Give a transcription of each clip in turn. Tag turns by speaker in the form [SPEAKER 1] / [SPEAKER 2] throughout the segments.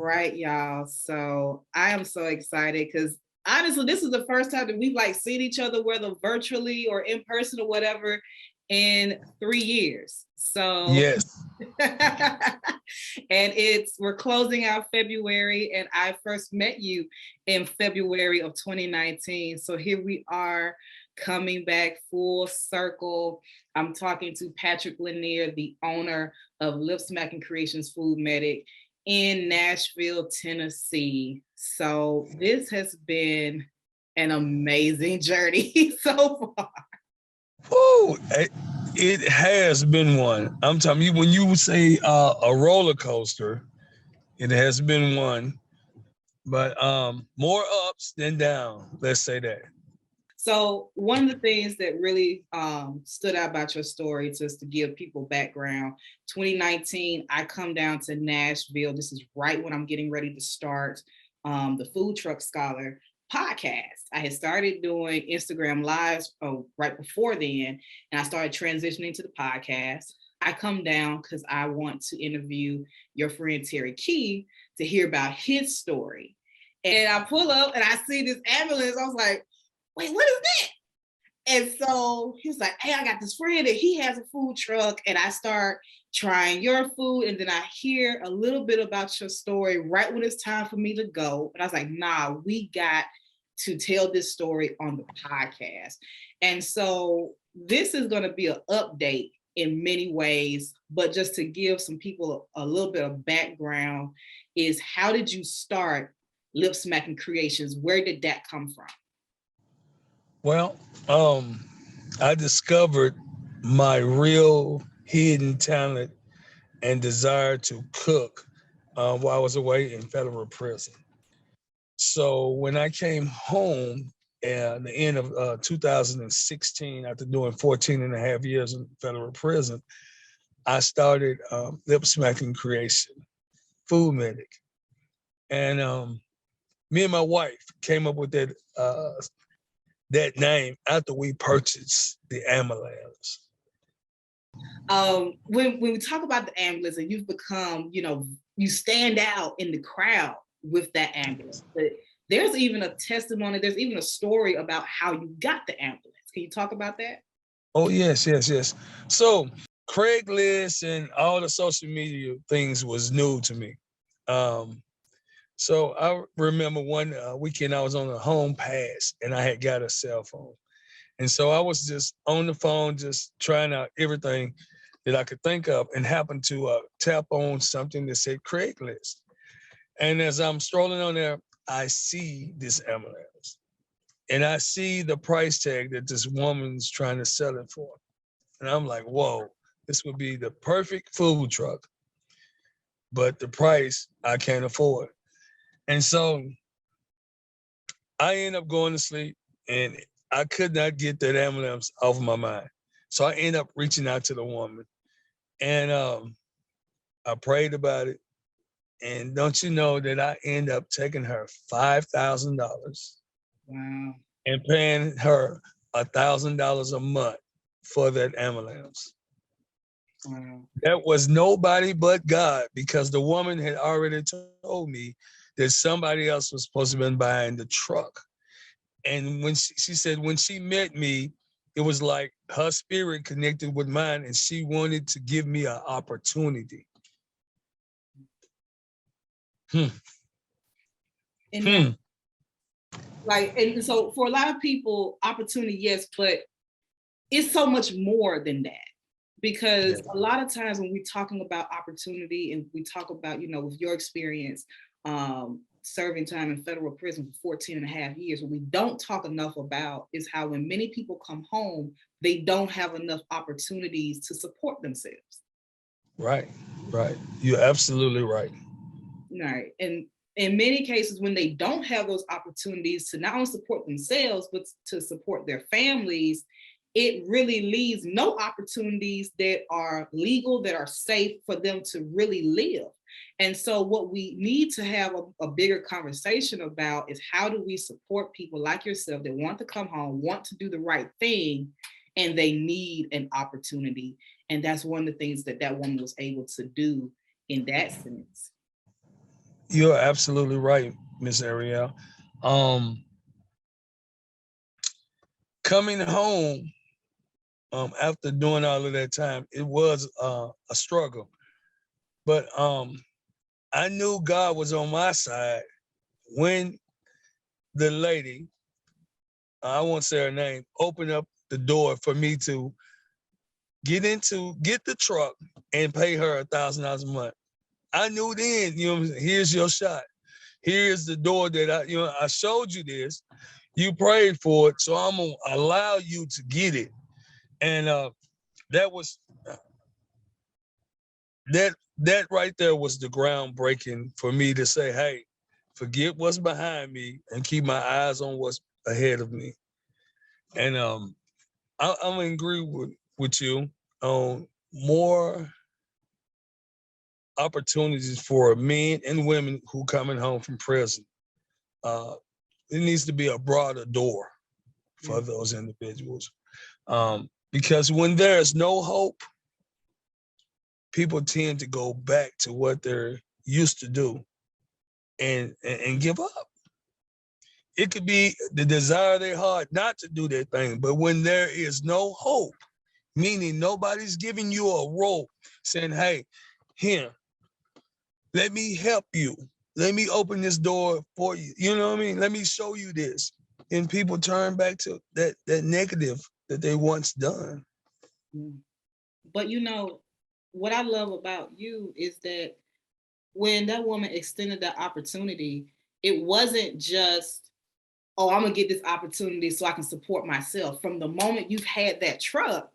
[SPEAKER 1] right, y'all. So I am so excited because honestly, this is the first time that we've like seen each other, whether virtually or in person or whatever, in 3 years. So
[SPEAKER 2] Yes.
[SPEAKER 1] and we're closing out February, and I first met you in February of 2019. So here we are coming back full circle. I'm talking to Patrick Lanier, the owner of Lip Smacking Creations Food Medic in Nashville, Tennessee. So this has been an amazing journey so far.
[SPEAKER 2] Oh, it has been one. I'm telling you, when you say a roller coaster, it has been one. But more ups than down. Let's say that.
[SPEAKER 1] So one of the things that really stood out about your story, just to give people background, 2019, I come down to Nashville. This is right when I'm getting ready to start the Food Truck Scholar podcast. I had started doing Instagram lives right before then, and I started transitioning to the podcast. I come down because I want to interview your friend Terry Key to hear about his story. And I pull up and I see this ambulance. I was like, wait, what is that? And so he was like, hey, I got this friend and he has a food truck. And I start trying your food. And then I hear a little bit about your story right when it's time for me to go. And I was like, nah, we got to tell this story on the podcast. And so this is going to be an update in many ways, but just to give some people a little bit of background is, how did you start Lip Smacking Creations? Where did that come from?
[SPEAKER 2] Well, I discovered my real hidden talent and desire to cook while I was away in federal prison. So when I came home at the end of 2016, after doing 14 and a half years in federal prison, I started Lip Smacking Creation Food Medic. And me and my wife came up with that name after we purchased the ambulance.
[SPEAKER 1] When we talk about the ambulance, and you've become, you stand out in the crowd with that ambulance, but there's even a testimony, there's even a story about how you got the ambulance. Can you talk about that?
[SPEAKER 2] Oh, yes. So Craigslist and all the social media things was new to me. So I remember one weekend I was on a home pass and I had got a cell phone. And so I was just on the phone, just trying out everything that I could think of, and happened to tap on something that said Craigslist. And as I'm strolling on there, I see this ambulance. And I see the price tag that this woman's trying to sell it for. And I'm like, whoa, this would be the perfect food truck. But the price I can't afford. And so I end up going to sleep, and I could not get that ambulance off of my mind. So I end up reaching out to the woman, and I prayed about it. And don't you know that I end up taking her $5,000.
[SPEAKER 1] Wow.
[SPEAKER 2] And paying her $1,000 a month for that ambulance. Wow. That was nobody but God, because the woman had already told me that somebody else was supposed to have been buying the truck. And when she said when she met me, it was like her spirit connected with mine, and she wanted to give me an opportunity.
[SPEAKER 1] And so for a lot of people, opportunity, yes, but it's so much more than that. Because a lot of times when we're talking about opportunity, and we talk about, with your experience, serving time in federal prison for 14 and a half years, what we don't talk enough about is how when many people come home, they don't have enough opportunities to support themselves.
[SPEAKER 2] Right. You're absolutely right.
[SPEAKER 1] Right. And in many cases, when they don't have those opportunities to not only support themselves, but to support their families, it really leaves no opportunities that are legal, that are safe for them to really live. And so what we need to have a bigger conversation about is, how do we support people like yourself that want to come home, want to do the right thing, and they need an opportunity. And that's one of the things that woman was able to do in that sense.
[SPEAKER 2] You're absolutely right, Miss Ariel. Um, Coming home after doing all of that time, it was a struggle. But I knew God was on my side when the lady, I won't say her name, opened up the door for me to get the truck and pay her $1,000 a month. I knew then, here's your shot. Here's the door that I showed you this. You prayed for it, so I'm gonna allow you to get it. And that was that right there was the groundbreaking for me to say, hey, forget what's behind me and keep my eyes on what's ahead of me. And I'm in agree with you on more opportunities for men and women who coming home from prison. Uh, it needs to be a broader door for those individuals. Because when there's no hope, people tend to go back to what they're used to do and give up. It could be the desire of their heart not to do that thing, but when there is no hope, meaning nobody's giving you a rope, saying, hey, here, let me help you. Let me open this door for you. You know what I mean? Let me show you this. And people turn back to that negative that they once done.
[SPEAKER 1] But what I love about you is that when that woman extended that opportunity, it wasn't just, oh, I'm gonna get this opportunity so I can support myself. From the moment you've had that truck,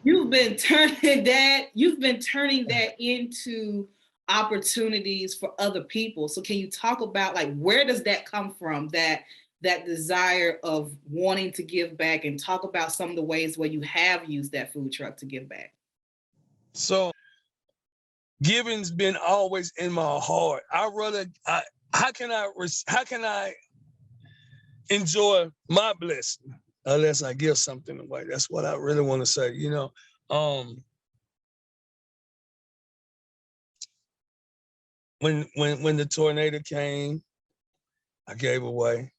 [SPEAKER 1] you've been turning that into opportunities for other people. So can you talk about, like, where does that come from, that desire of wanting to give back, and talk about some of the ways where you have used that food truck to give back?
[SPEAKER 2] So giving's been always in my heart. How can I enjoy my blessing unless I give something away? That's what I really want to say. When the tornado came, I gave away.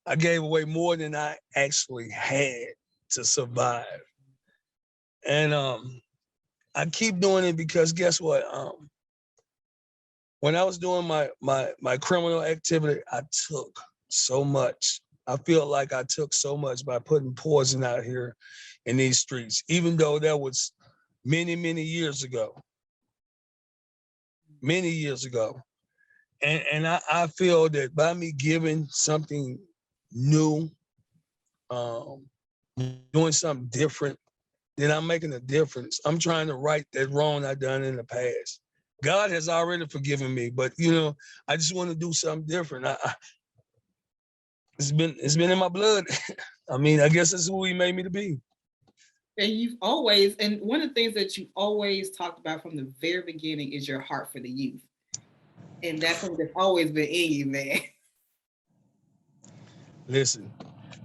[SPEAKER 2] I gave away more than I actually had to survive. And I keep doing it because guess what? When I was doing my criminal activity, I took so much. I feel like I took so much by putting poison out here in these streets, even though that was many, many years ago. Many years ago. And I feel that by me giving something new, doing something different, then I'm making a difference. I'm trying to right that wrong I done in the past. God has already forgiven me, but I just want to do something different. It's been in my blood. I mean, I guess that's who He made me to be.
[SPEAKER 1] And one of the things that you always talked about from the very beginning is your heart for the youth. And that's something that's always been in you, man.
[SPEAKER 2] Listen,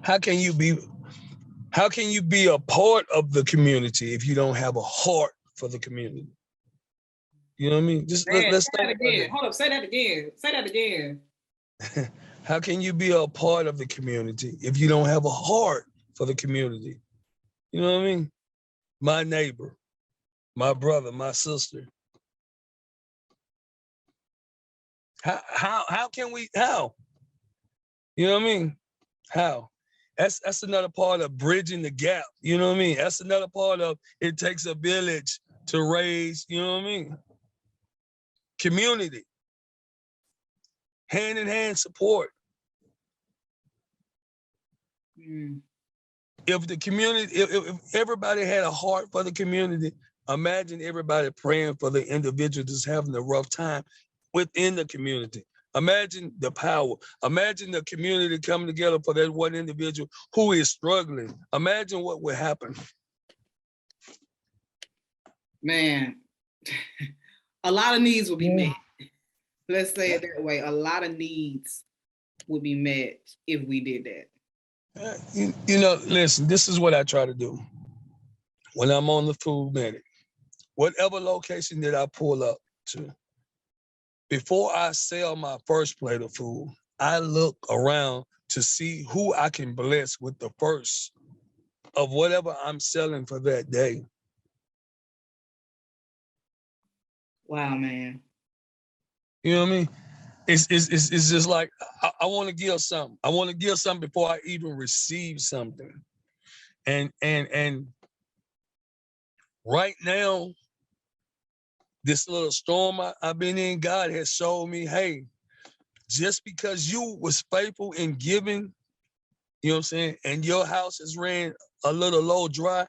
[SPEAKER 2] how can you be a part of the community if you don't have a heart for the community? You know what I mean? Just let's
[SPEAKER 1] say that again. Hold up, say that again. Say that again.
[SPEAKER 2] How can you be a part of the community if you don't have a heart for the community? You know what I mean? My neighbor, my brother, my sister. How can we, how? You know what I mean? How? That's another part of bridging the gap. You know what I mean? That's another part of it takes a village to raise, you know what I mean? Community. Hand in hand support. If the community, if everybody had a heart for the community, imagine everybody praying for the individual that's having a rough time within the community. Imagine the power. Imagine the community coming together for that one individual who is struggling. Imagine what would happen.
[SPEAKER 1] Man, a lot of needs would be met. Let's say it that way. A lot of needs would be met if we did that.
[SPEAKER 2] Listen, this is what I try to do when I'm on the food medic. Whatever location that I pull up to, before I sell my first plate of food, I look around to see who I can bless with the first of whatever I'm selling for that day.
[SPEAKER 1] Wow, man.
[SPEAKER 2] You know what I mean? It's just like I want to give something. I want to give something before I even receive something. And right now, this little storm I've been in, God has showed me, hey, just because you was faithful in giving, you know what I'm saying, and your house has ran a little low dry,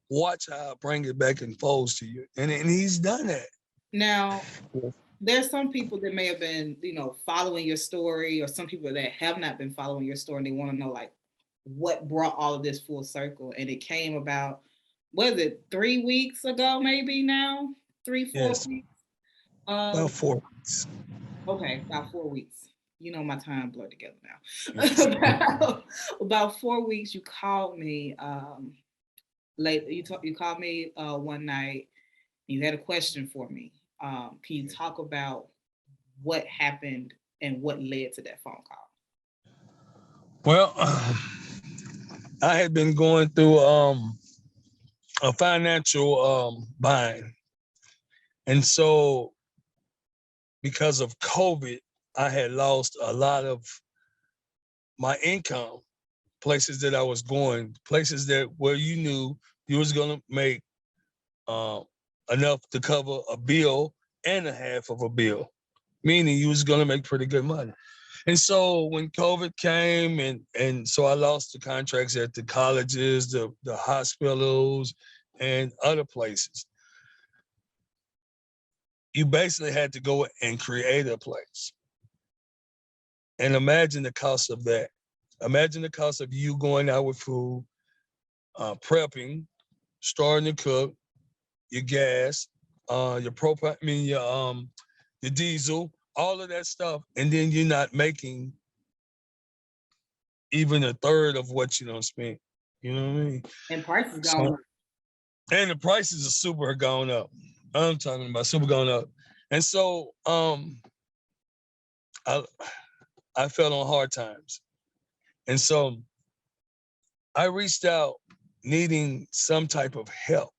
[SPEAKER 2] watch how I bring it back and folds to you. And he's done that.
[SPEAKER 1] Now, there's some people that may have been, following your story, or some people that have not been following your story, and they want to know, like, what brought all of this full circle. And it came about, was it 3 weeks ago, maybe now? 4
[SPEAKER 2] Yes,
[SPEAKER 1] weeks?
[SPEAKER 2] about 4 weeks.
[SPEAKER 1] Okay, about 4 weeks. My time blurred together
[SPEAKER 2] Yes.
[SPEAKER 1] now. about 4 weeks, you called me late. You called me one night. You had a question for me. Can you talk about what happened and what led to that phone call?
[SPEAKER 2] Well, I had been going through a financial bind. And so because of COVID, I had lost a lot of my income, places that I was going, places that where you knew you was gonna make uh, enough to cover a bill and a half of a bill, meaning you was gonna make pretty good money. And so when COVID came and so I lost the contracts at the colleges, the hospitals, and other places. You basically had to go and create a place. And imagine the cost of that. Imagine the cost of you going out with food, prepping, starting to cook, your gas, your propane, your diesel, all of that stuff, and then you're not making even a third of what you don't spend. You know what I mean?
[SPEAKER 1] And prices gone
[SPEAKER 2] So,
[SPEAKER 1] up.
[SPEAKER 2] and the prices are super gone up. I'm talking about super gone up. And so I fell on hard times. And so I reached out needing some type of help,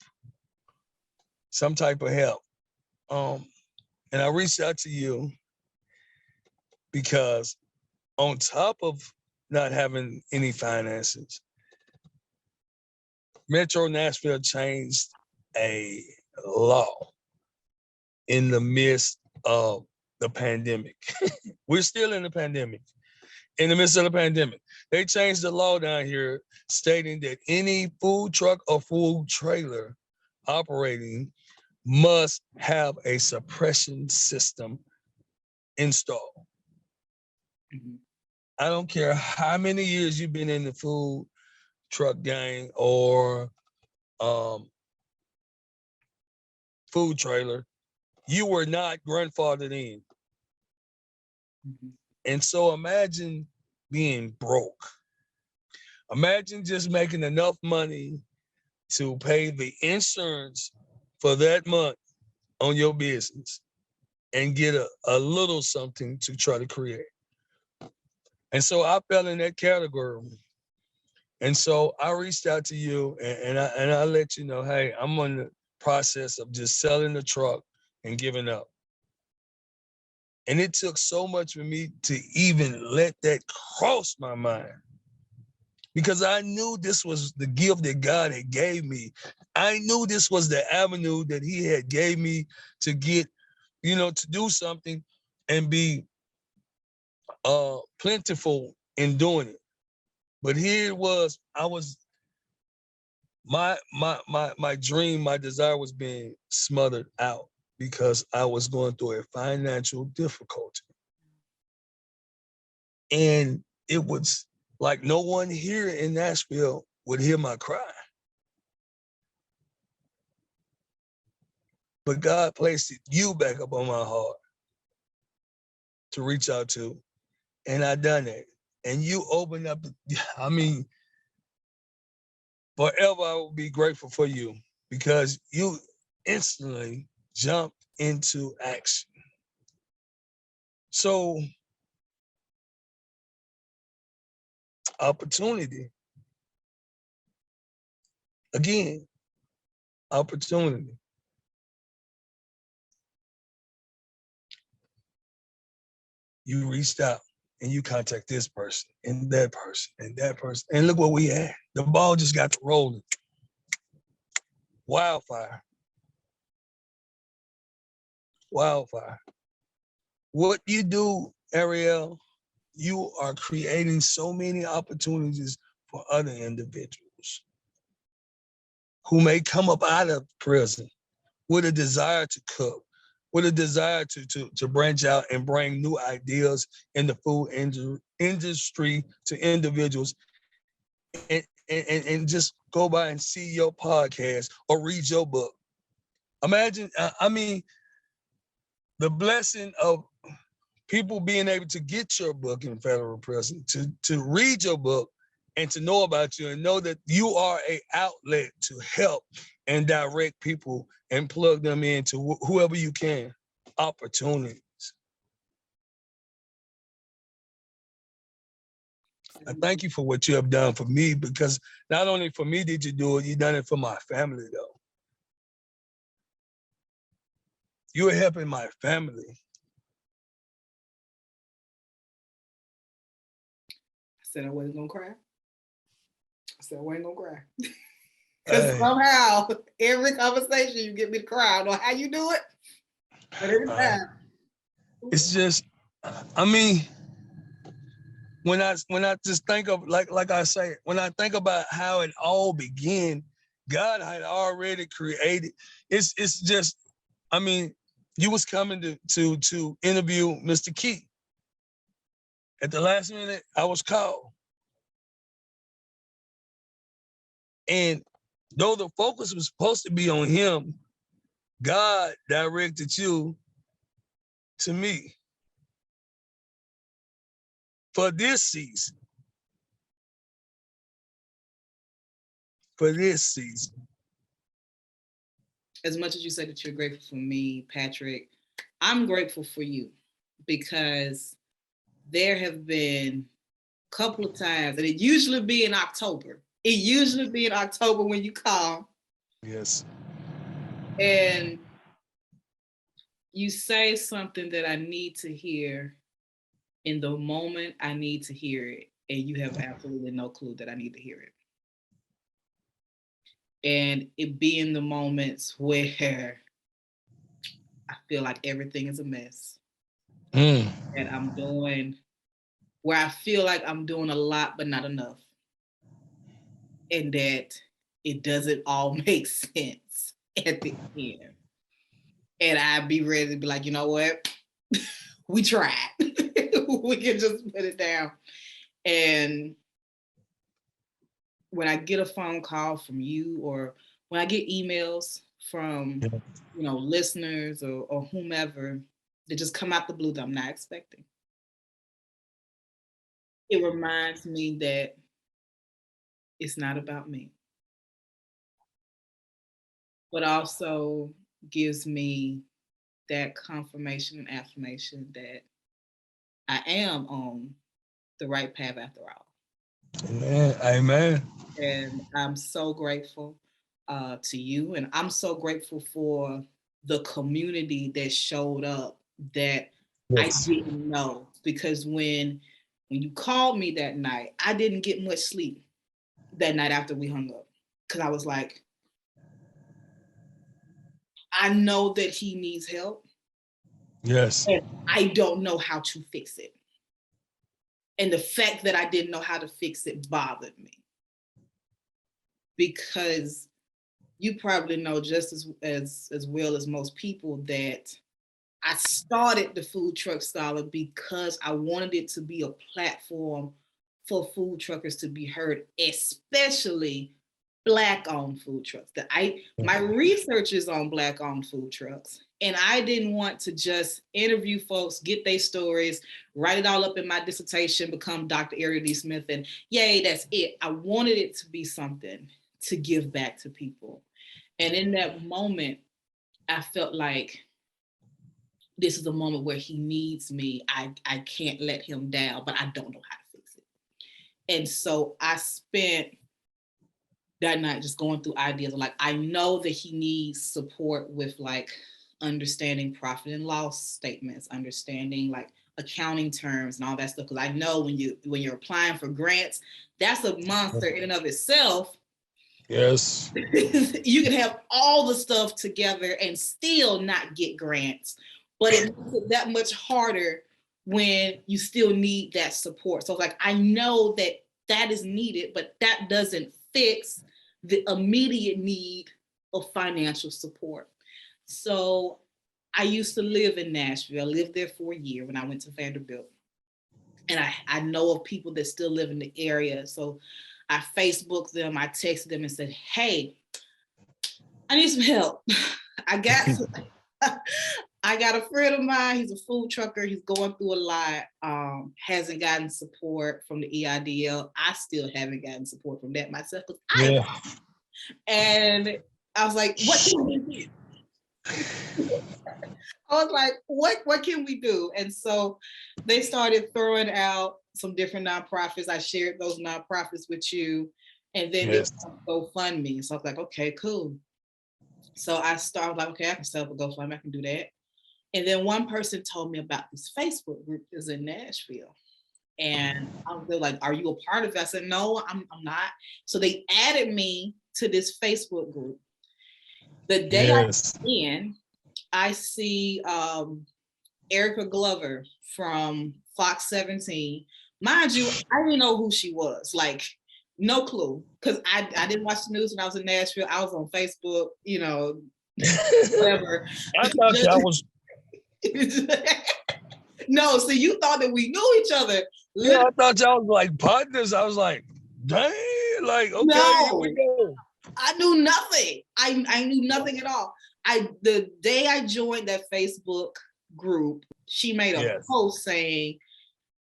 [SPEAKER 2] some type of help. Um, and I reached out to you because on top of not having any finances, Metro Nashville changed a law in the midst of the pandemic. We're still in the pandemic. In the midst of the pandemic, they changed the law down here stating that any food truck or food trailer operating must have a suppression system installed.
[SPEAKER 1] Mm-hmm.
[SPEAKER 2] I don't care how many years you've been in the food truck gang or um, food trailer, you were not grandfathered in.
[SPEAKER 1] Mm-hmm.
[SPEAKER 2] And so imagine being broke. Imagine just making enough money to pay the insurance for that month on your business and get a little something to try to create. And so I fell in that category. And so I reached out to you and I let you know, hey, I'm on the process of just selling the truck and giving up. And it took so much for me to even let that cross my mind because I knew this was the gift that God had gave me. I knew this was the avenue that he had gave me to get, to do something and be plentiful in doing it. But here it was, I was my dream, my desire was being smothered out because I was going through a financial difficulty. And it was like no one here in Nashville would hear my cry. But God placed you back up on my heart to reach out to. And I done it. And you opened up, forever I will be grateful for you because you instantly jumped into action. So opportunity, again, opportunity. You reached out and you contact this person and that person and that person. And look what we had. The ball just got to rolling. Wildfire. Wildfire. What you do, Ariel, you are creating so many opportunities for other individuals who may come up out of prison with a desire to cook, with a desire to branch out and bring new ideas in the food industry to individuals, and just go by and see your podcast or read your book. Imagine, I mean, the blessing of people being able to get your book in federal prison, to read your book and to know about you and know that you are an outlet to help and direct people and plug them into whoever you can. Opportunities. I thank you for what you have done for me, because not only for me did you do it, you done it for my family though. You are helping my family.
[SPEAKER 1] I said I wasn't gonna cry. I said I wasn't gonna cry. Because somehow, every conversation you get me to cry. I don't know how you do it, but every time.
[SPEAKER 2] It's just, I mean, when I just think of, like I say, when I think about how it all began, God had already created. It's just, I mean, you was coming to interview Mr. Key. At the last minute, I was called. And though the focus was supposed to be on him, God directed you to me for this season. For this season.
[SPEAKER 1] As much as you say that you're grateful for me, Patrick, I'm grateful for you, because there have been a couple of times, and it usually be in October. It usually be in October when you call.
[SPEAKER 2] Yes.
[SPEAKER 1] And you say something that I need to hear in the moment I need to hear it, and you have absolutely no clue that I need to hear it. And it be in the moments where I feel like everything is a mess. And I'm doing, where I feel like I'm doing a lot, but not enough. And that it doesn't all make sense at the end. And I'd be ready to be like, you know what? We tried. We can just put it down. And when I get a phone call from you, or when I get emails from, listeners or whomever that just come out the blue that I'm not expecting, it reminds me that it's not about me, but also gives me that confirmation and affirmation that I am on the right path after all.
[SPEAKER 2] Amen. Amen.
[SPEAKER 1] And I'm so grateful to you. And I'm so grateful for the community that showed up that yes. I didn't know. Because when you called me that night, I didn't get much sleep that night after we hung up. Because I was like, I know that he needs help.
[SPEAKER 2] Yes.
[SPEAKER 1] And I don't know how to fix it. And the fact that I didn't know how to fix it bothered me. Because you probably know just as well as most people that I started the Food Truck Scholar because I wanted it to be a platform for food truckers to be heard, especially Black-owned food trucks. My research is on Black-owned food trucks, and I didn't want to just interview folks, get their stories, write it all up in my dissertation, become Dr. Ariel D. Smith, and yay, that's it. I wanted it to be something to give back to people. And in that moment, I felt like this is a moment where he needs me. I can't let him down, but I don't know how to fix it. And so I spent that night just going through ideas of like, I know that he needs support with like understanding profit and loss statements, understanding like accounting terms and all that stuff. Because I know when you're applying for grants, that's a monster in and of itself.
[SPEAKER 2] Yes.
[SPEAKER 1] You can have all the stuff together and still not get grants, but it makes it that much harder when you still need that support. So like, I know that is needed, but that doesn't fix the immediate need of financial support. So I used to live in Nashville. I lived there for a year when I went to Vanderbilt. And I know of people that still live in the area. So I Facebooked them, I texted them and said, hey, I need some help. I got a friend of mine, he's a food trucker, he's going through a lot, hasn't gotten support from the EIDL. I still haven't gotten support from that myself. And I was like, what can we do? I was like, what can we do? And so they started throwing out some different nonprofits. I shared those nonprofits with you, and then they GoFundMe. So I was like, okay, cool. So I started like, okay, I can set up a GoFundMe, I can do that. And then one person told me about this Facebook group that's in Nashville. And I was like, are you a part of it? I said, no, I'm not. So they added me to this Facebook group. The day I was in, I see Erica Glover from Fox 17. Mind you, I didn't know who she was. Like, no clue. Because I didn't watch the news when I was in Nashville. I was on Facebook, you know, whatever.
[SPEAKER 2] I thought that was...
[SPEAKER 1] No, so you thought that we knew each other.
[SPEAKER 2] Yeah, I thought y'all was like partners. I was like, dang, like, okay,
[SPEAKER 1] no,
[SPEAKER 2] here we go.
[SPEAKER 1] I knew nothing. I knew nothing at all. The day I joined that Facebook group, she made a post saying,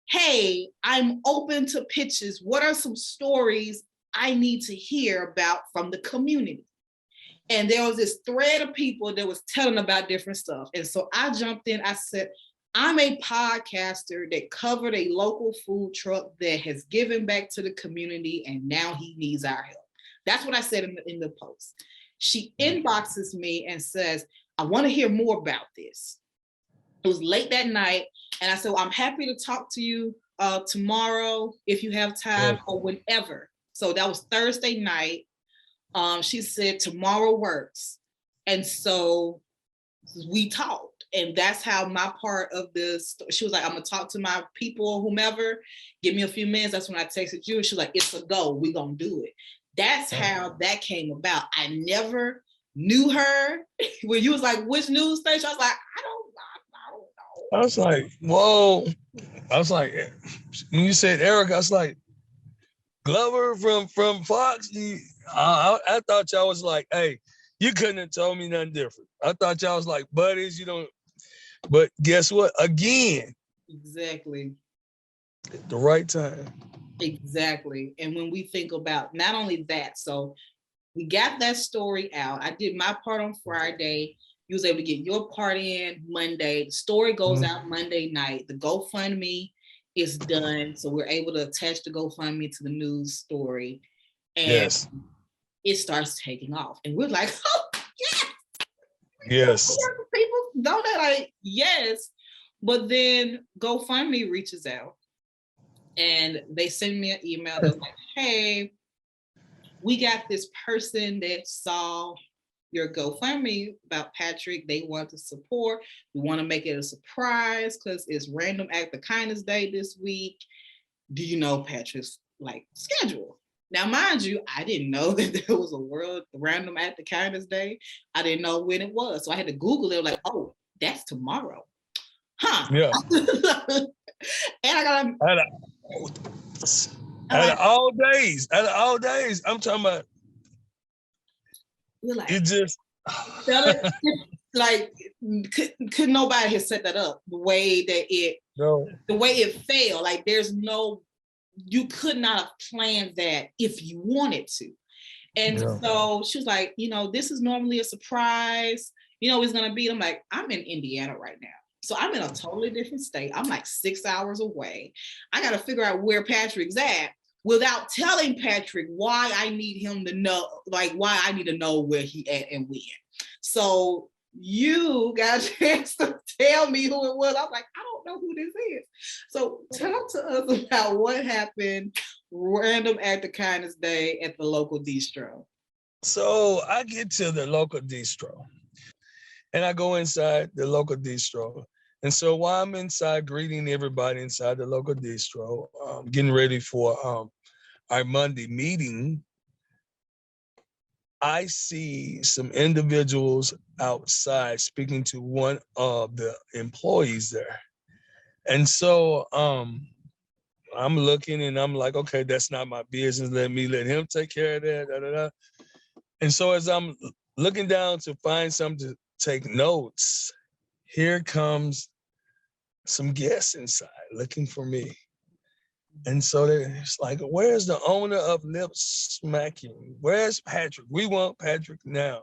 [SPEAKER 1] hey, I'm open to pitches. What are some stories I need to hear about from the community? And there was this thread of people that was telling about different stuff. And so I jumped in, I said, I'm a podcaster that covered a local food truck that has given back to the community and now he needs our help. That's what I said in the post. She inboxes me and says, I want to hear more about this. It was late that night. And I said, well, I'm happy to talk to you tomorrow if you have time or whenever. So that was Thursday night. She said, tomorrow works. And so we talked. And that's how my part of this, she was like, I'm going to talk to my people or whomever. Give me a few minutes. That's when I texted you. And she was like, it's a go. We're going to do it. That's how that came about. I never knew her. When you was like, which news station? I was like, I don't know.
[SPEAKER 2] I was like, whoa. I was like, when you said Eric, I was like, Glover from Fox? I thought y'all was like, hey, you couldn't have told me nothing different. I thought y'all was like buddies, you know. But guess what? Again.
[SPEAKER 1] Exactly.
[SPEAKER 2] At the right time.
[SPEAKER 1] Exactly. And when we think about not only that, so we got that story out. I did my part on Friday. You was able to get your part in Monday. The story goes out Monday night. The GoFundMe is done. So we're able to attach the GoFundMe to the news story. And it starts taking off. And we're like, oh, yes.
[SPEAKER 2] Yes.
[SPEAKER 1] People know that yes. But then GoFundMe reaches out. And they send me an email that's like, hey, we got this person that saw your GoFundMe about Patrick. They want to support. We want to make it a surprise because it's Random Act of Kindness Day this week. Do you know Patrick's like schedule? Now, mind you, I didn't know that there was a World Random Act of Kindness Day. I didn't know when it was. So I had to Google it. Like, oh, that's tomorrow. Huh.
[SPEAKER 2] Yeah.
[SPEAKER 1] And I got
[SPEAKER 2] out of all days, I'm talking about.
[SPEAKER 1] You're like,
[SPEAKER 2] it just
[SPEAKER 1] like could nobody have set that up the way that the way it failed. Like there's no, you could not have planned that if you wanted to. And so she was like, you know, this is normally a surprise. You know, it's gonna be. I'm like, I'm in Indiana right now. So I'm in a totally different state. I'm like 6 hours away. I got to figure out where Patrick's at without telling Patrick why I need him to know, like why I need to know where he at and when. So you got a chance to tell me who it was. I'm like, I don't know who this is. So talk to us about what happened random act of kindness day at the local distro.
[SPEAKER 2] So I get to the local distro and I go inside the local distro. And so while I'm inside greeting everybody inside the local distro, getting ready for our Monday meeting, I see some individuals outside speaking to one of the employees there. And so I'm looking and I'm like, okay, that's not my business. Let him take care of that. Da, da, da. And so as I'm looking down to find something to take notes, here comes some guests inside looking for me. And so it's like, where's the owner of Lip Smacking? Where's Patrick? We want Patrick now.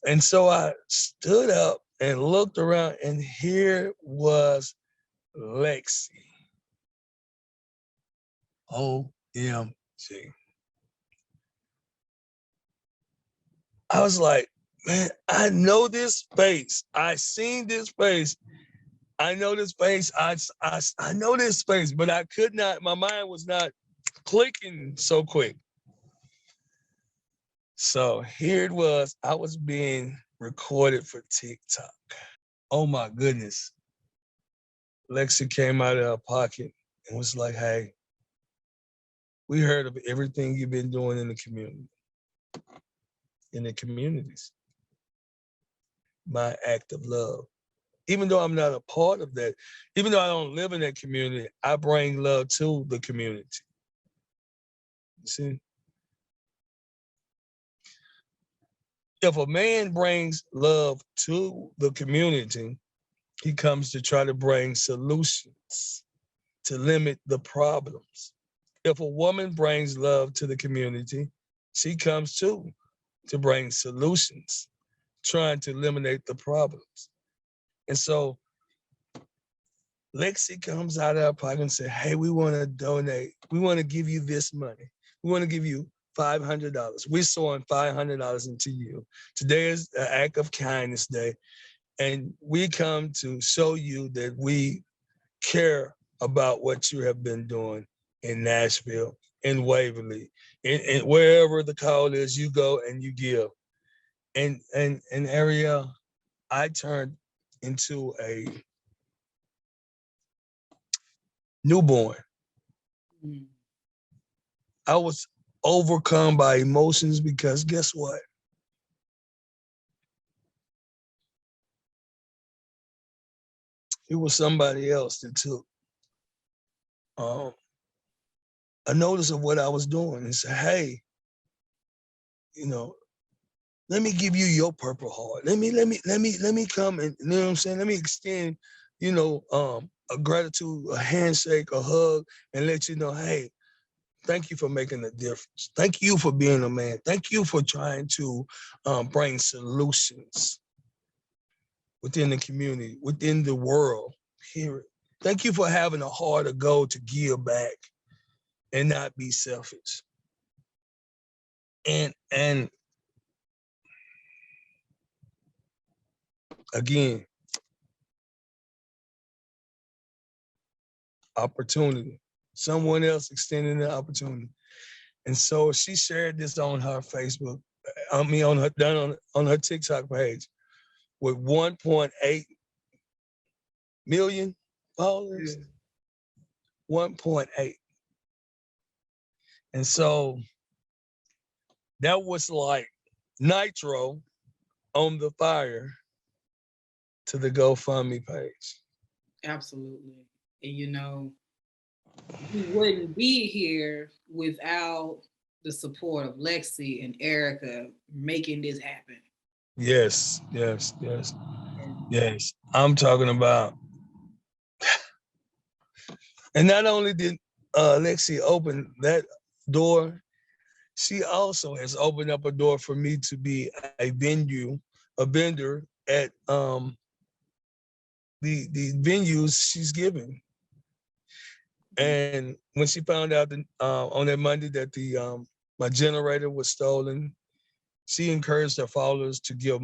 [SPEAKER 2] And so I stood up and looked around, and here was Lexi. OMG. I was like, man, I know this face. I seen this face. I know this face. I know this face, but I could not, my mind was not clicking so quick. So here it was. I was being recorded for TikTok. Oh my goodness. Lexi came out of her pocket and was like, hey, we heard of everything you've been doing in the community, in the communities. My act of love. Even though I'm not a part of that, even though I don't live in that community, I bring love to the community. You see? If a man brings love to the community, he comes to try to bring solutions to limit the problems. If a woman brings love to the community, she comes too to bring solutions, trying to eliminate the problems. And so Lexi comes out of her pocket and said, hey, we want to donate. We want to give you this money. We want to give you $500. We're sewing $500 into you. Today is an act of kindness day. And we come to show you that we care about what you have been doing in Nashville, in Waverly, in wherever the call is, you go and you give. And Ariel, I turned into a newborn.
[SPEAKER 1] Mm.
[SPEAKER 2] I was overcome by emotions because guess what? It was somebody else that took um, a notice of what I was doing and said, hey, you know, let me give you your Purple Heart. Let me come and, you know what I'm saying? Let me extend, a gratitude, a handshake, a hug, and let you know, hey, thank you for making a difference. Thank you for being a man. Thank you for trying to bring solutions within the community, within the world. Period. Thank you for having a heart of gold to give back and not be selfish. And again, opportunity. Someone else extending the opportunity. And so she shared this on her Facebook, on her TikTok page with 1.8 million followers. 1.8. And so that was like nitro on the fire to the GoFundMe page.
[SPEAKER 1] Absolutely. And we wouldn't be here without the support of Lexi and Erica making this happen.
[SPEAKER 2] Yes, yes, yes, yes. I'm talking about, and not only did Lexi open that door, she also has opened up a door for me to be a vendor at the venues she's giving. And when she found out that, on that Monday that the my generator was stolen, she encouraged her followers to give,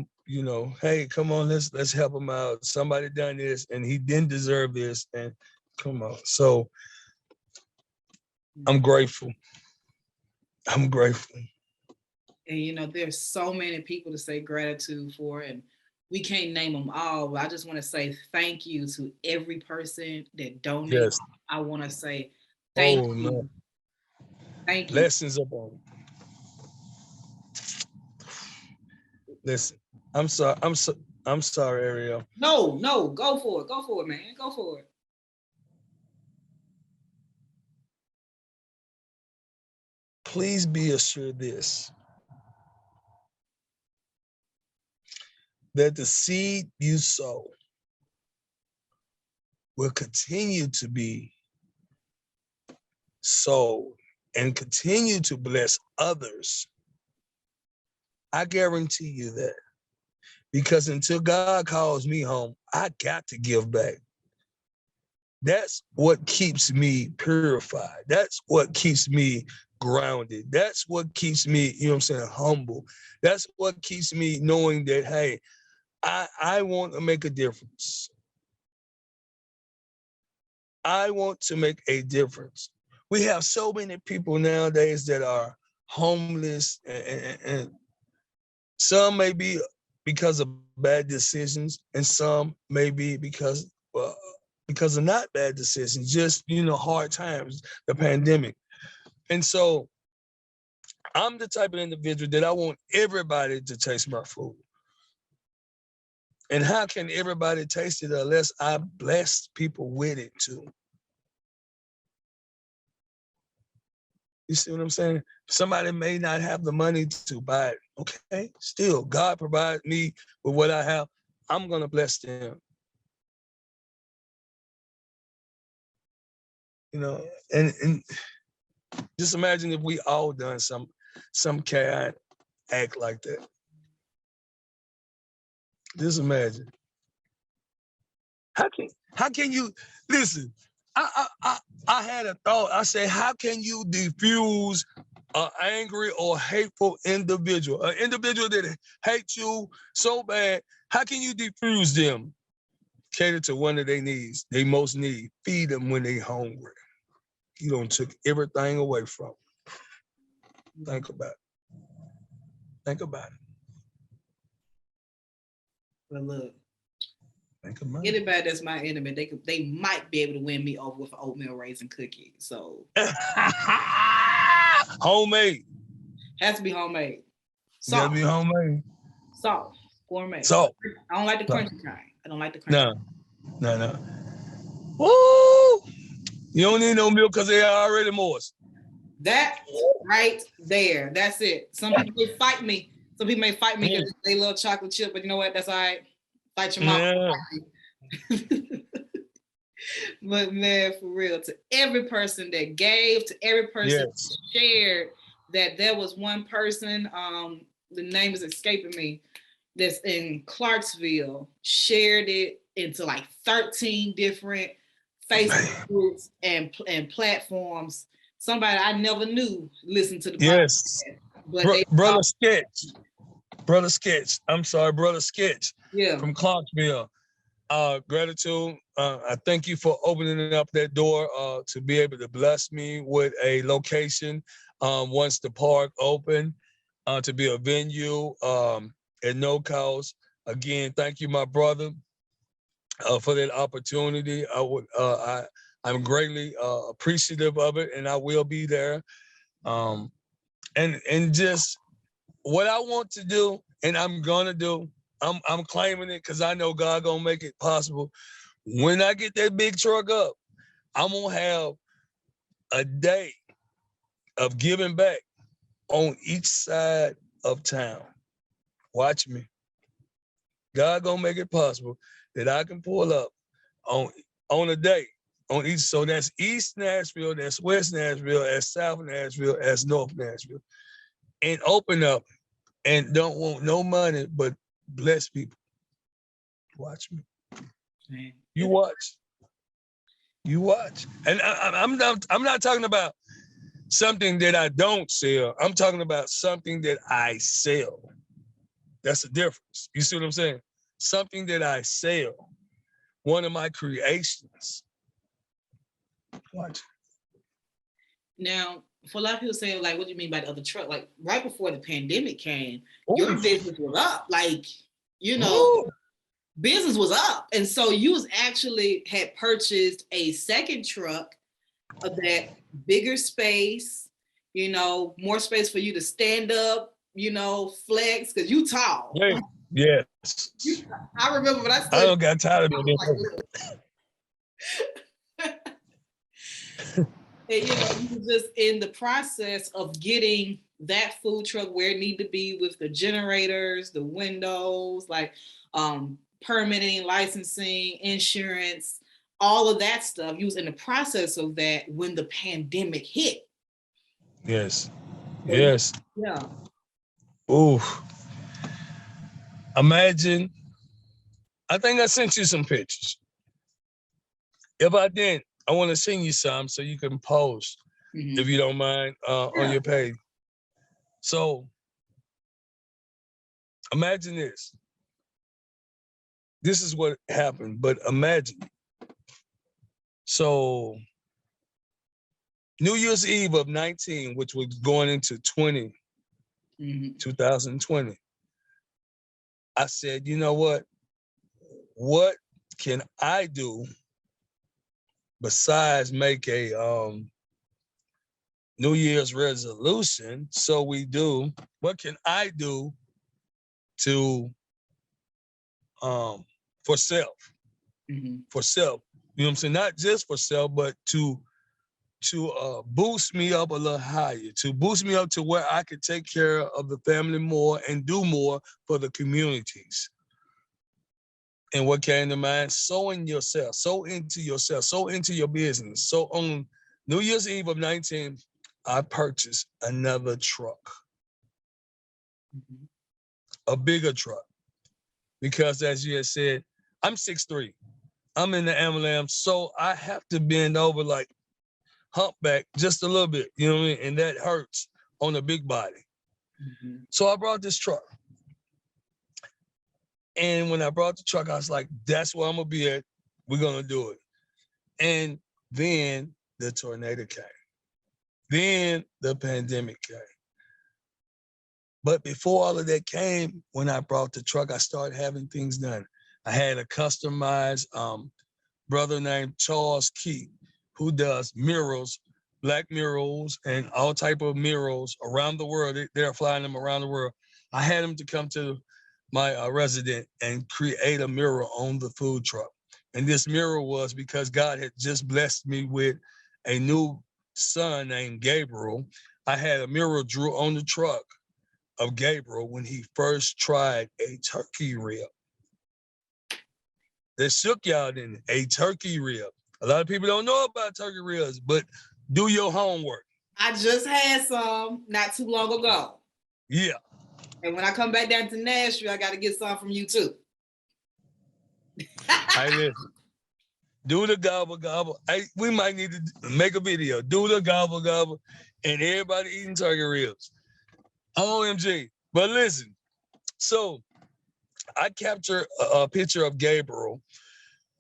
[SPEAKER 2] hey, come on, let's help him out. Somebody done this, and he didn't deserve this, and come on. So I'm grateful. I'm grateful.
[SPEAKER 1] And there's so many people to say gratitude for, and we can't name them all, but I just want to say thank you to every person that donated.
[SPEAKER 2] Yes.
[SPEAKER 1] I want to say thank you.
[SPEAKER 2] No.
[SPEAKER 1] Thank you.
[SPEAKER 2] Blessings upon. Listen, I'm sorry. I'm sorry, Ariel.
[SPEAKER 1] No, go for it. Go for it, man. Go for it.
[SPEAKER 2] Please be assured this, that the seed you sow will continue to be sowed and continue to bless others. I guarantee you that. Because until God calls me home, I got to give back. That's what keeps me purified. That's what keeps me grounded. That's what keeps me, humble. That's what keeps me knowing that, hey, I want to make a difference. I want to make a difference. We have so many people nowadays that are homeless, and some may be because of bad decisions, and some may be because of not bad decisions, just, hard times, the pandemic. And so I'm the type of individual that I want everybody to taste my food. And how can everybody taste it unless I bless people with it too? You see what I'm saying? Somebody may not have the money to buy it. Okay, still, God provides me with what I have. I'm gonna bless them. And just imagine if we all done some kind act like that. Just imagine. How can you listen? I had a thought. I said, how can you diffuse an angry or hateful individual, an individual that hates you so bad? How can you diffuse them? Cater to one of their needs, they most need. Feed them when they hungry. You don't took everything away from them. Think about it. Think about it.
[SPEAKER 1] But look,
[SPEAKER 2] think about it.
[SPEAKER 1] Anybody that's my enemy, they might be able to win me over with an oatmeal raisin cookie. So
[SPEAKER 2] homemade.
[SPEAKER 1] Has to be homemade.
[SPEAKER 2] Soft. Gotta be homemade.
[SPEAKER 1] Soft. Gourmet.
[SPEAKER 2] Soft.
[SPEAKER 1] I don't like the crunchy kind. I don't like the crunchy.
[SPEAKER 2] No. Woo! You don't need no milk because they are already moist.
[SPEAKER 1] That right there. That's it. Some people may fight me. Some people may fight me because they love chocolate chip, but you know what? That's all right. Fight your mom. Yeah. But man, for real, to every person that gave, to every person that shared, that there was one person, the name is escaping me, that's in Clarksville, shared it into like 13 different Facebook groups and platforms. Somebody I never knew listened to the podcast. But Brother Sketch. I'm sorry, Brother Sketch. Yeah. From Clarksville. Gratitude. I thank you for opening up that door to be able to bless me with a location once the park open, to be a venue at no cost. Again, thank you, my brother, for that opportunity. I'm greatly appreciative of it, and I will be there. And just what I want to do, and I'm gonna do. I'm claiming it because I know God gonna make it possible. When I get that big truck up, I'm gonna have a day of giving back on each side of town. Watch me. God gonna make it possible that I can pull up on a day on each. So that's East Nashville, that's West Nashville, that's South Nashville, that's North Nashville, and open up and don't want no money but bless people. Watch me. Man.
[SPEAKER 2] You watch. You watch. And I'm not talking about something that I don't sell. I'm talking about something that I sell. That's the difference. You see what I'm saying? Something that I sell. One of my creations. Watch.
[SPEAKER 1] Now, for a lot of people saying, like, what do you mean by the other truck? Like, right before the pandemic came,
[SPEAKER 2] Ooh.
[SPEAKER 1] your business was up. Like, you know, business was up. And so you was actually had purchased a second truck of that bigger space, you know, more space for you to stand up, you know, flex, because you tall.
[SPEAKER 2] Yeah. Yes.
[SPEAKER 1] I remember when I
[SPEAKER 2] I don't got tired of it.
[SPEAKER 1] And you know, you were just in the process of getting that food truck where it needed to be with the generators, the windows, like permitting, licensing, insurance, all of that stuff. You was in the process of that when the pandemic hit.
[SPEAKER 2] Yes.
[SPEAKER 1] So,
[SPEAKER 2] Yes.
[SPEAKER 1] yeah.
[SPEAKER 2] Ooh. Imagine. I think I sent you some pictures. If I didn't, I want to send you some so you can post, if you don't mind, on your page. So imagine this. This is what happened, but imagine. So New Year's Eve of 19, which was going into 2020, I said, you know what? What can I do besides make a New Year's resolution? So we do, what can I do to for self? For self. You know what I'm saying? Not just for self, but to boost me up a little higher, to boost me up to where I could take care of the family more and do more for the communities. And what came to mind? Sow in yourself, sow into yourself, sow into your business. So on New Year's Eve of 19, I purchased another truck, a bigger truck. Because as you had said, I'm 6'3". I'm in the ambulance, so I have to bend over like humpback just a little bit, you know what I mean? And that hurts on a big body. So I brought this truck. And when I brought the truck, I was like, that's where I'm gonna be at. We're gonna do it. And then the tornado came. Then the pandemic came. But before all of that came, when I brought the truck, I started having things done. I had a customized brother named Charles Key, who does murals, black murals, and all type of murals around the world. They're flying them around the world. I had him to come to my resident and create a mural on the food truck. And this mural was because God had just blessed me with a new son named Gabriel. I had a mural drew on the truck of Gabriel when he first tried a turkey rib. That shook y'all, didn't it? A turkey rib. A lot of people don't know about turkey ribs, but do your homework.
[SPEAKER 1] I just had some not too long ago.
[SPEAKER 2] Yeah.
[SPEAKER 1] And when I come back down to Nashville, I got to get some from you too.
[SPEAKER 2] Hey, listen. Do the gobble gobble. We might need to make a video. Do the gobble gobble, and everybody eating turkey ribs. OMG. But listen, so I captured a picture of Gabriel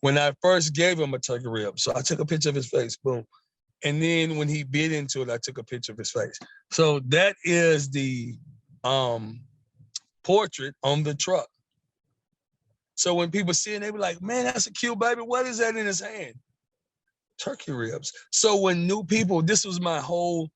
[SPEAKER 2] when I first gave him a turkey rib. So I took a picture of his face, boom. And then when he bit into it, I took a picture of his face. So that is the portrait on the truck. So when people see it, they be like, man, that's a cute baby. What is that in his hand? Turkey ribs. So when new people, this was my whole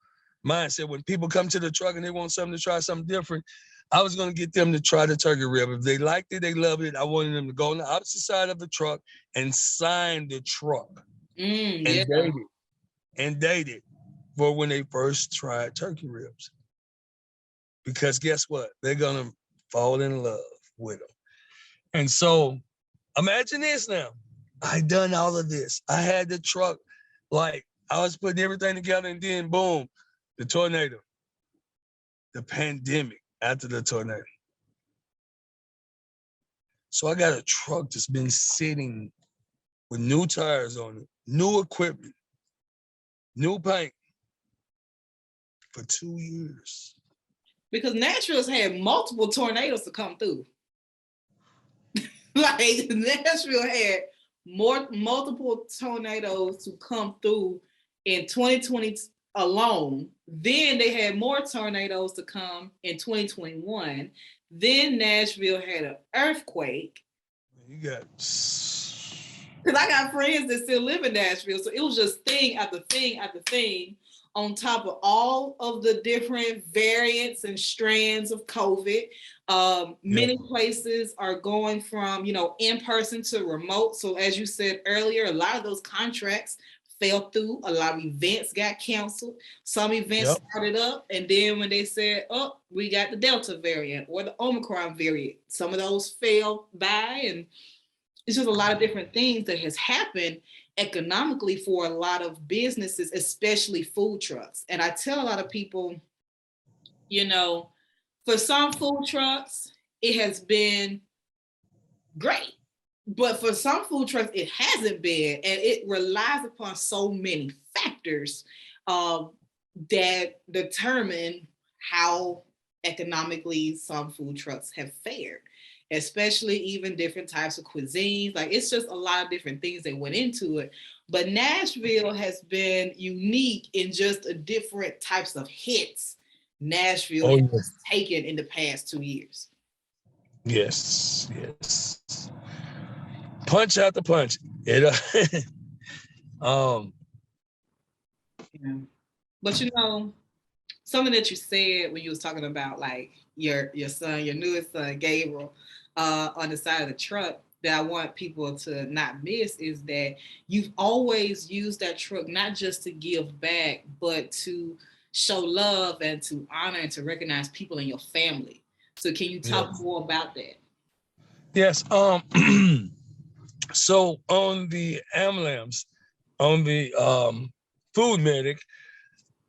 [SPEAKER 2] mindset. When people come to the truck and they want something to try something different, I was going to get them to try the turkey rib. If they liked it, they loved it. I wanted them to go on the opposite side of the truck and sign the truck and date it for when they first tried turkey ribs. Because guess what? They're going to fall in love with them. And so imagine this now. I done all of this. I had the truck, like I was putting everything together, and then boom, the tornado, the pandemic after the tornado. So I got a truck that's been sitting with new tires on it, new equipment, new paint for 2 years.
[SPEAKER 1] Because Nashville's had multiple tornadoes to come through. Like Nashville had multiple tornadoes to come through in 2020 alone. Then they had more tornadoes to come in 2021. Then Nashville had an earthquake.
[SPEAKER 2] You got,
[SPEAKER 1] because I got friends that still live in Nashville, so it was just thing after thing after thing, on top of all of the different variants and strands of COVID. Many places are going from, in person to remote. So as you said earlier, a lot of those contracts fell through. A lot of events got canceled. Some events started up, and then when they said, oh, we got the Delta variant or the Omicron variant, some of those fell by, and it's just a lot of different things that has happened economically for a lot of businesses, especially food trucks. And I tell a lot of people, for some food trucks, it has been great. But for some food trucks, it hasn't been. And it relies upon so many factors that determine how economically some food trucks have fared, especially even different types of cuisines. Like, it's just a lot of different things that went into it. But Nashville has been unique in just a different types of hits Nashville has taken in the past 2 years.
[SPEAKER 2] Yes. Punch after punch. Yeah.
[SPEAKER 1] But something that you said when you was talking about like your son, your newest son, Gabriel, on the side of the truck, that I want people to not miss is that you've always used that truck not just to give back, but to show love and to honor and to recognize people in your family. So can you talk more about that?
[SPEAKER 2] Yes. So on the ambulance, on the food medic,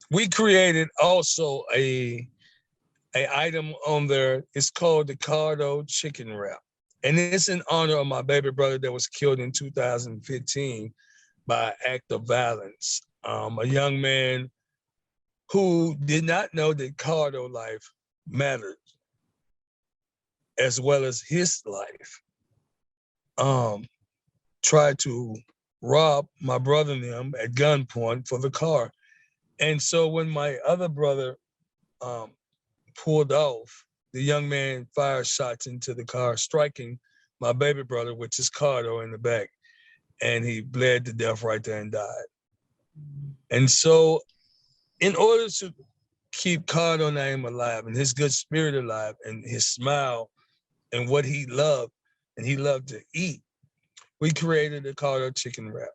[SPEAKER 2] we created also a item on there. It's called the Cardo chicken wrap. And it's in honor of my baby brother that was killed in 2015 by act of violence. A young man who did not know that Cardo life mattered as well as his life. Tried to rob my brother and them at gunpoint for the car. And so when my other brother pulled off, the young man fired shots into the car, striking my baby brother, which is Cardo, in the back. And he bled to death right there and died. And so in order to keep Cardo's name alive and his good spirit alive and his smile and what he loved, and he loved to eat, we created the Cardo chicken wrap,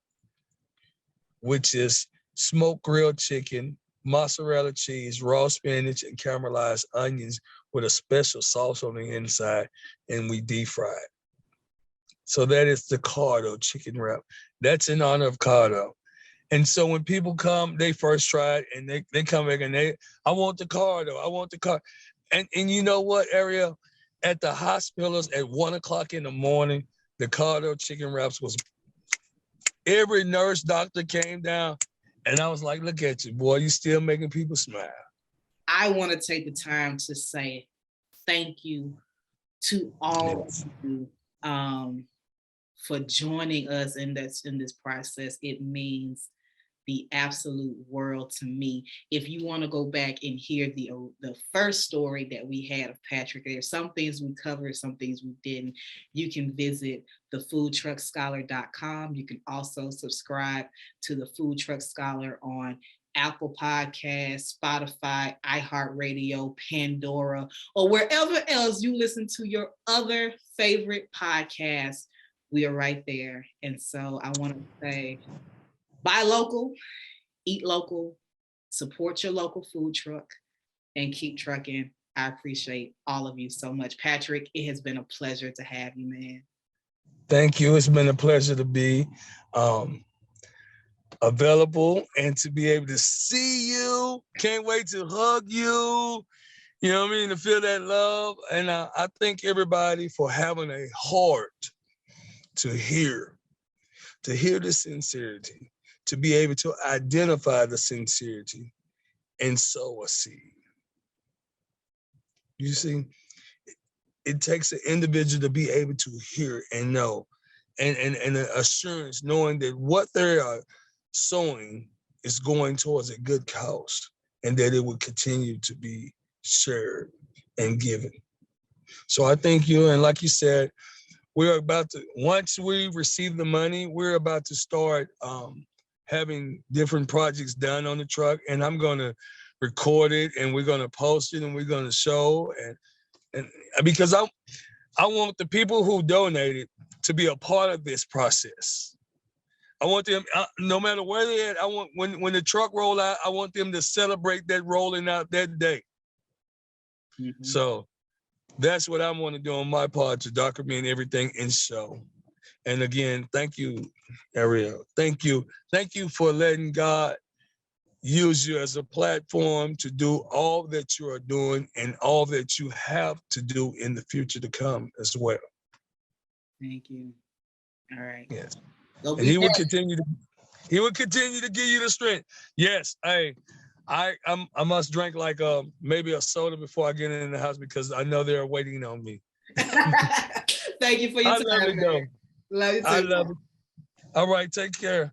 [SPEAKER 2] which is smoked grilled chicken, mozzarella cheese, raw spinach, and caramelized onions with a special sauce on the inside, and we deep fry it. So that is the Cardo chicken wrap. That's in honor of Cardo. And so when people come, they first try it, and they come back and I want the Cardo, I want the Cardo. And you know what, Ariel? At the hospitals at 1 o'clock in the morning, the Cardo chicken wraps was, every nurse, doctor came down, and I was like, look at you, boy, you still making people smile.
[SPEAKER 1] I want to take the time to say thank you to all of you for joining us in this process. It means the absolute world to me. If you want to go back and hear the first story that we had of Patrick, there's some things we covered, some things we didn't. You can visit thefoodtruckscholar.com. You can also subscribe to the Food Truck Scholar on Apple Podcasts, Spotify, iHeartRadio, Pandora, or wherever else you listen to your other favorite podcasts. We are right there. And so I want to say, buy local, eat local, support your local food truck, and keep trucking. I appreciate all of you so much. Patrick, it has been a pleasure to have you, man.
[SPEAKER 2] Thank you. It's been a pleasure to be available and to be able to see you. Can't wait to hug you. You know what I mean? To feel that love. And I thank everybody for having a heart to hear to hear the sincerity, to be able to identify the sincerity and sow a seed. You see, it takes an individual to be able to hear and know, and an assurance knowing that what they are sowing is going towards a good cause and that it will continue to be shared and given. So I thank you. And like you said, we're about to, once we receive the money, we're about to start having different projects done on the truck, and I'm going to record it, and we're going to post it, and we're going to show, and because I want the people who donated to be a part of this process. I want them, no matter where they're at, I want, when the truck roll out, I want them to celebrate that rolling out that day. Mm-hmm. So that's what I want to do on my part, to document everything and show. And again, thank you, Ariel. Thank you. Thank you for letting God use you as a platform to do all that you are doing and all that you have to do in the future to come as well.
[SPEAKER 1] Thank you. All right.
[SPEAKER 2] Yes. And he will continue to give you the strength. Yes. I must drink like maybe a soda before I get in the house because I know they're waiting on me.
[SPEAKER 1] Thank you for your time.
[SPEAKER 2] Love you too.
[SPEAKER 1] Love you too.
[SPEAKER 2] I love it. All right, take care.